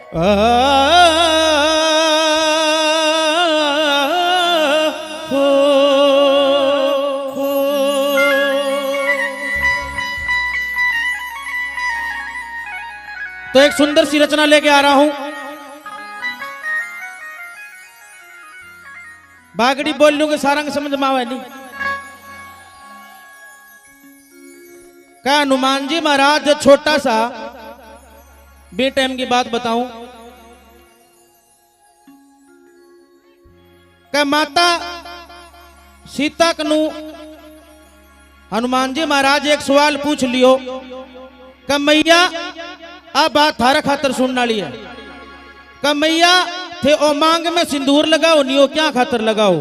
तो एक सुंदर सी रचना लेके आ रहा हूं। बागड़ी बोल लूंगे सारंग समझ में आवे नहीं। क्या हनुमान जी महाराज जो छोटा सा बे टाइम की बात बताऊं। क्या माता सीता कनु हनुमान जी महाराज एक सवाल पूछ लियो कि मैया आ बात थारा खातर सुनने वाली है। कि मैया थे ओ मांग में सिंदूर लगाओ नहीं हो क्या खातर लगाओ।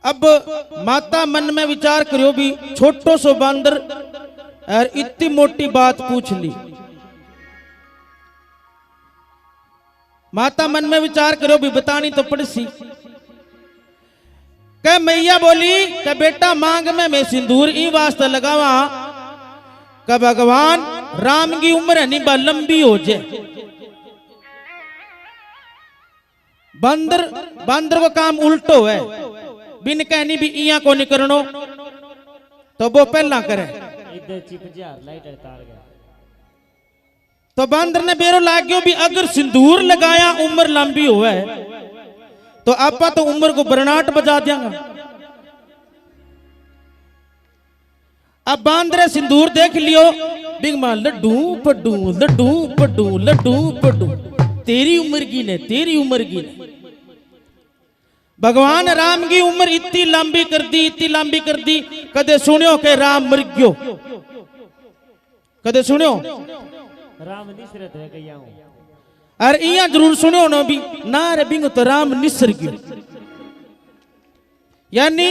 अब माता मन में विचार करो भी छोटो सो बांदर और इतनी मोटी बात पूछ ली। माता मन में विचार करो भी बतानी तो पड़सी। क्या मैया बोली कि बेटा मांग में मैं सिंदूर ई वास्ते लगावा कि भगवान राम की उम्र है नहीं लंबी हो जाए। बंदर बंदर को काम उल्टो है बिन कहनी भी इया को नहीं करनो तो वो पहला करे। तो बंदर ने बेरो लाग्यो भी अगर सिंदूर लगाया उम्र लंबी हो तो आपा तो उम्र को बरनाट बजा देंगे। अब बांदरे सिंदूर देख लियो बिग मां लड्डू पड्डू लड्डू पड्डू लड्डू पड्डू तेरी उम्र की ने तेरी उम्र की ने। भगवान राम की उम्र इतनी लंबी कर दी इतनी लंबी कर दी। कदे सुनियो के राम मर गयो। कदे सुनियो राम निसरत है गया हूं। अरे इया जरूर सुनियो ना भी ना रे बिंगो तो राम निसर गयो। यानी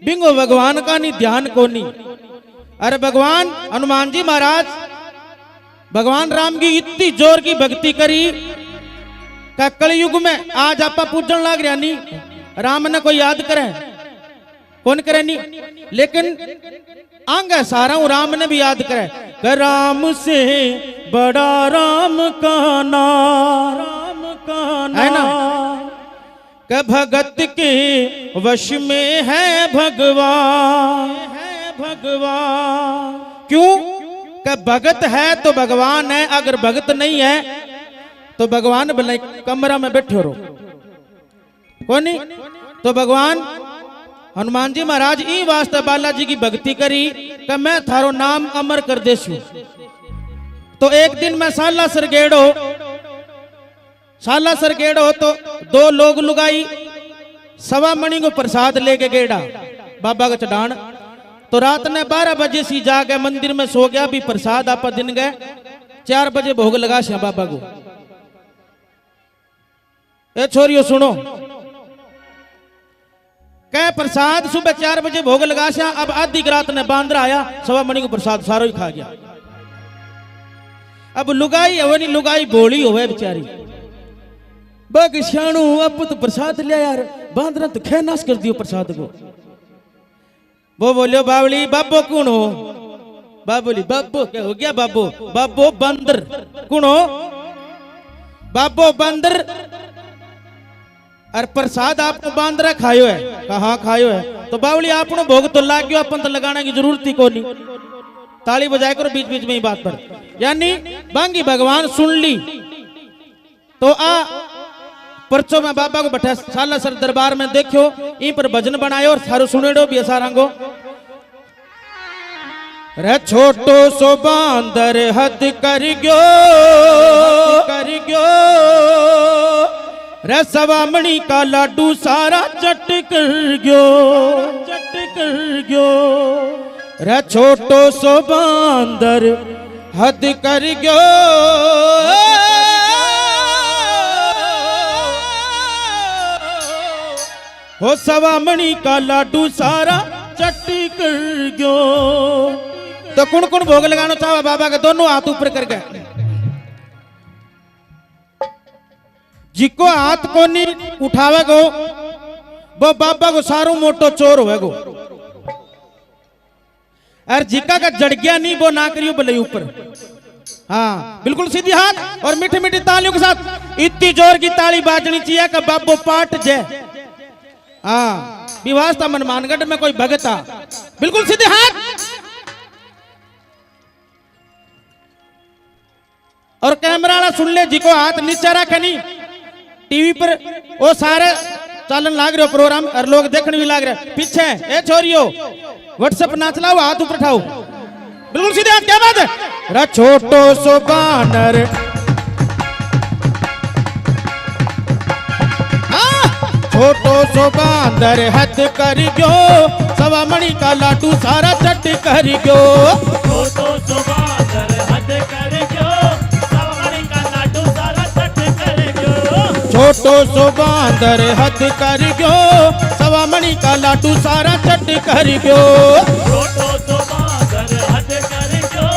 बिंगो भगवान का नहीं ध्यान को नहीं। अरे भगवान हनुमान जी महाराज भगवान राम की इतनी जोर की भक्ति करी का कलयुग में आज आपा पूजन लाग रहा नहीं। राम ने कोई याद करे कौन करे नहीं। लेकिन आंगा सारा हूं राम ने भी याद करे कि राम से बड़ा राम का नाम है ना। कि भगत के वश में है भगवान भगवान। क्यों कि भगत है तो भगवान है। अगर भगत नहीं है तो भगवान भले कमरा में बैठे रहो कौन नहीं। तो भगवान हनुमान जी महाराज ई वास्ते बालाजी की भक्ति करी कि मैं थारो नाम अमर कर देसू। तो एक दिन मैं साला सरगेड़ो तो दो लोग लुगाई सवा मणि को प्रसाद लेके गेड़ा बाबा का चढ़ान। तो रात ने 12 बजे सी जाके मंदिर में सो गया भी प्रसाद आप दिन गए 4 बजे भोग लगा श्या बाबा को। ए छोरियो सुनो कह प्रसाद सुबह 4 बजे भोग लगा श्या। अब आधी रात ने बांद्रा आया सवा मणि को प्रसाद सारो ही खा गया। अब लुगाई है नहीं लुगाई भोली हो बेचारी बग श्याणु अब तो प्रसाद लिया यार बांद्रा तो खे नाश कर दियो प्रसाद को। वो बोलियो बावली बाबो कौन हो। बाबोली बाबो क्या हो गया बाबो बाबो बंदर कौन हो। बाबो बंदर और प्रसाद आपको बांदरा खायो है कहा खायो है। तो बावली आपनो भोग तो लाग गयो अपन तो लगाने की जरूरत ही कोनी। ताली बजाए करो बीच बीच में ही बात पर। यानी बांगी भगवान सुन ली तो आ परचो में बाबा को बैठा साला सर दरबार में देखो इन पर भजन बनायो और सारो सुनेड़ो भी सारंगो। रे छोटो सो बांदर हद कर गयो रे सवा मणि का लाडू सारा चट कर गयो रे छोटो सो बांदर हद कर गयो। हो सवा मणि का लाडू सारा चट कर गयो। तो कौन कौन भोग लगाना चाहे बाबा के दोनों हाथ ऊपर कर गए। जिको हाथ को नहीं उठावे गो वो बाबा को सारू मोटो चोर होवे गो। और जिका का जड़ गया नहीं वो ना करियो भले ऊपर हाँ बिल्कुल सीधी हाथ और मीठी मीठी तालियों के साथ इतनी जोर की ताली बाजनी चाहिए कि बाबू पाट जय। हाँ विवास्ता मनमानगढ़ में कोई भगता बिल्कुल सीधे हाथ और कैमरा वाला सुन ले जी को हाथ नीचे रखे नहीं टीवी पर वो सारे चालन लाग रहे हो प्रोग्राम और लोग देखने भी लाग रहे पीछे ए छोरियो व्हाट्सएप ना चलाओ हाथ ऊपर उठाओ बिल्कुल सीधे हाथ। क्या बात है रा छोटो सो बानर छोटो सो बांदर हद कर गयो सवा मणि का लाडू सारा चट कर गयो। छोटो सो बांदर हद कर गयो सवा मणि का लाडू सारा चट कर गयो। छोटो सो बांदर हद कर गयो सवा मणि का लाडू सारा चट कर गयो। छोटो सो बांदर हद कर गयो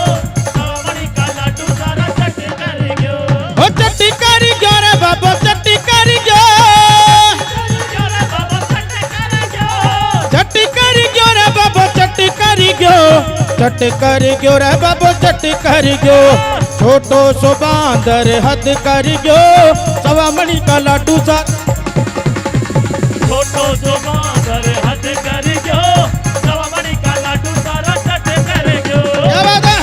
सवा मणि का लाडू सारा चट कर गयो। ओ चट कर गयो रे बाबा चट कर गयो चट कर गयो रे बाबा चट कर गयो चट कर गयो रे बाबा चट कर गयो। छोटो सो बांदर हद कर गयो सवा मणि का लाडू सा छोटो सो बांदर हद कर गयो सवा मणि का लाडू सारा चट कर गयो। क्या बात है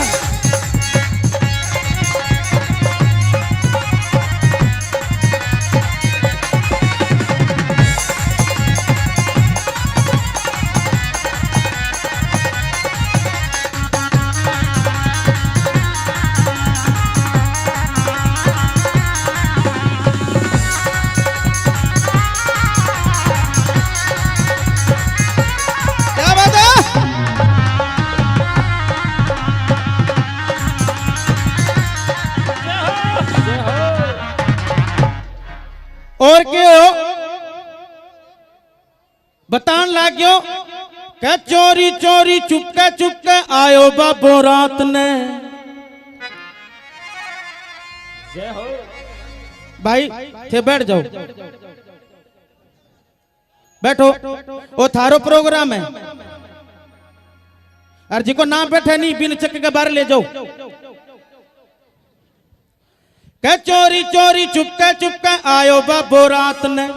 और क्यों बतान लाग्यो क्या चोरी चोरी चुपके आयो बाबो रात ने। जय हो भाई थे बैठ जाओ बैठो वो थारो प्रोग्राम है और जिको ना बैठे नहीं बिन चक्के के बाहर ले जाओ। क्या चोरी चोरी चुपके आयो बाबो रात ने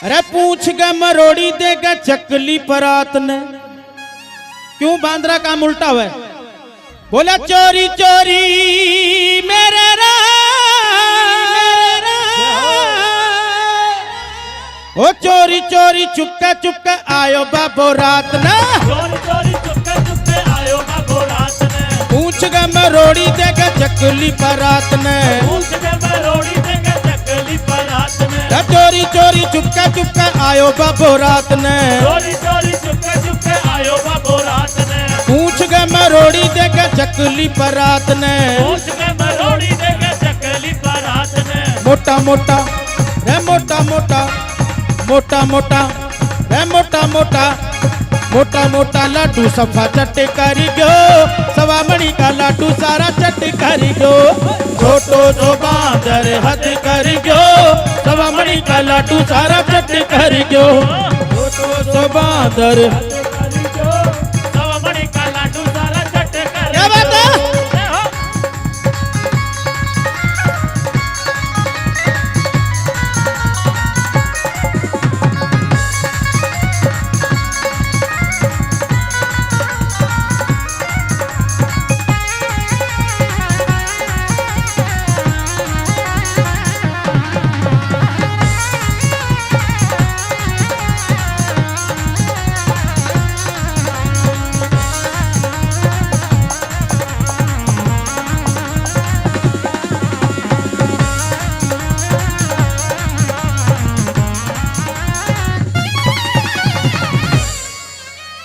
अरे पूछ गए मरोड़ी देगा चकली परात ने। क्यों बांद्रा काम उल्टा हुआ है बोला चोरी चोरी मेरे ओ चोरी चोरी चुपके आयो बाबो रात ने। चोरी चोरी चुपके आयो बाबो रात ने। पूछ गए मरोड़ी देगा चकली परात ने। पूछ गए मरोड़ी देगा चकली परात ने। चोरी चोरी चुपके आयो बाबो रात ने। चोरी चोरी चुपके आयो बाबो रात ने। पूछ गए मरोड़ी देगा चकली परात ने। पूछ गए मरोड़ी देगा चकली परात ने। मोटा मोटा रे मोटा मोटा मोटा मोटा रे मोटा मोटा मोटा मोटा लाडू सफा चट कर गयो सवा मणि का लाडू सारा चट कर गयो। छोटो सो बांदर हद कर गयो सवा मणि का लाडू सारा चट कर गयो। छोटो सो बांदर सवा मणि का लाडू सारा चट कर क्या बात है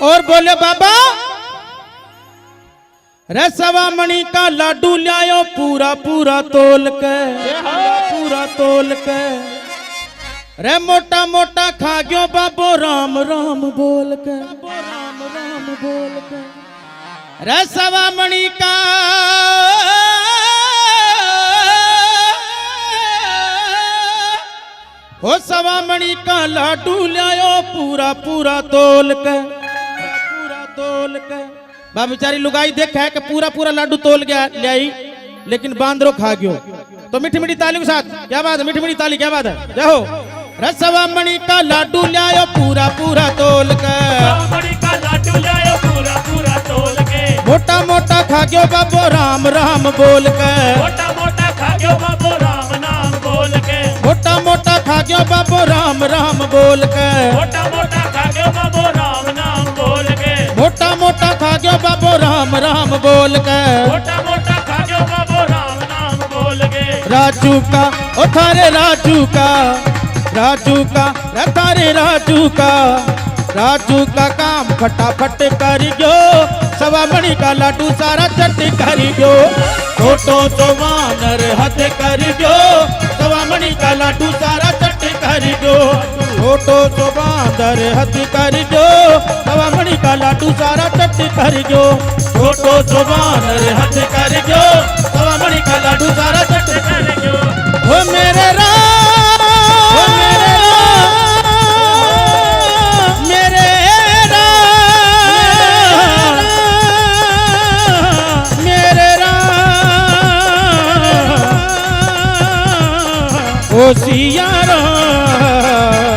और बोले बाबा रे सवा मणि का लाडू लायो पूरा पूरा तोल के पूरा तोल के रे मोटा मोटा खा गयो बाबो राम राम बोल के राम राम बोल के रे सवा मणि का हो सवा मणि का लाडू लायो पूरा पूरा तोल के बा बेचारी लुगाई देख है कि पूरा पूरा लाडू तोल गया ले आई, लेकिन बांदरो खा गयो। तो मीठी मीठी ताली के साथ क्या बात है, मीठी मीठी ताली क्या बात है, जाओ। रसवा मणि का लाडू लायो पूरा पूरा तोल के, मणि का लाडू लायो पूरा पूरा तोल के, मोटा मोटा खा गयो बाबो राम राम बोल के, मोटा मोटा खा गयो बाबो राम नाम बोल के, मोटा मोटा खा गयो बाबो राम राम बोल के, मोटा मोटा खा गयो बाबो राम नाम बोल के, मोटा मोटा खा गयो बाबो राम राम बोल के, मोटा मोटा खा गयो बाबो राम नाम बोल के। राजू का ओ थारे राजू का, राजू का थारे राजू का, राजू का काम फटाफट कर गयो, सवा मणि का लाडू सारा चट कर गयो। छोटो सो वानर हद कर गयो, सवा मणि का लाडू सारा चट कर गयो। छोटो सो वानर हद कर गयो, सवा मणि का लाडू सारा चट कर गयो। छोटो सो वानर हद कर गयो, सवा मणि का लाडू सारा चट कर गयो। ओ मेरे राम, ओ मेरे ओ सिया राम,